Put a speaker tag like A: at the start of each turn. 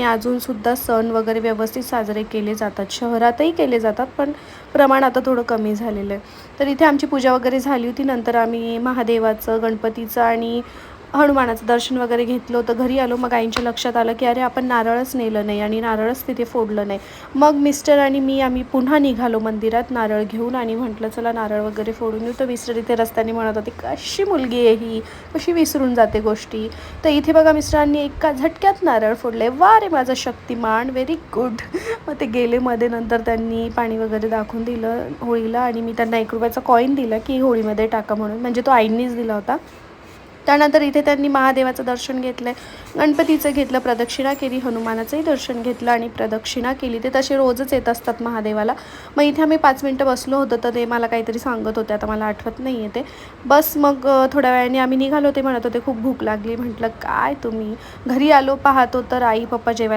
A: अजूनसुद्धा सण वगैरे व्यवस्थित साजरे केले जातात. शहरातही केले जातात, पण प्रमाण आता थोडं कमी झालेलं आहे. तर इथे आमची पूजा वगैरे झाली होती. नंतर आम्ही महादेवाचं, गणपतीचं आणि हनुमानाचं दर्शन वगैरे घेतलं होतं. घरी आलो, मग आईंच्या लक्षात आलं की अरे आपण नारळच नेलं नाही आणि नारळच तिथे फोडलं नाही. मग मिस्टर आणि मी आम्ही पुन्हा निघालो मंदिरात नारळ घेऊन आणि म्हटलं चला नारळ वगैरे फोडून येऊ. तर मिस्टर इथे रस्त्याने म्हणत होते कशी मुलगी आहे ही, कशी विसरून जाते गोष्टी. तर इथे बघा मिस्टरांनी एका झटक्यात नारळ फोडले. वा रे माझा शक्तिमान, व्हेरी गुड. मग ते गेले मध्ये. नंतर त्यांनी पाणी वगैरे दाखवून दिलं होळीला आणि मी त्यांना 1 रुपयाचा कॉईन दिला की होळीमध्ये टाका म्हणून, म्हणजे तो आईंनीच दिला होता. त्यानंतर इथे त्यांनी महादेवाचं दर्शन घेतलं, गणपतीचं घेतलं, प्रदक्षिणा केली, हनुमानाचंही दर्शन घेतलं आणि प्रदक्षिणा केली. ते तसे रोजच येत असतात महादेवाला. मग इथे आम्ही 5 मिनटं बसलो होतो, तर ते मला काहीतरी सांगत होते, आता मला आठवत नाही आहे ते. बस मग थोड्या वेळाने आम्ही निघालो. ते म्हणत होते खूप भूक लागली. म्हटलं काय तुम्ही, घरी आलो पाहतो तर आई पप्पा जेवायला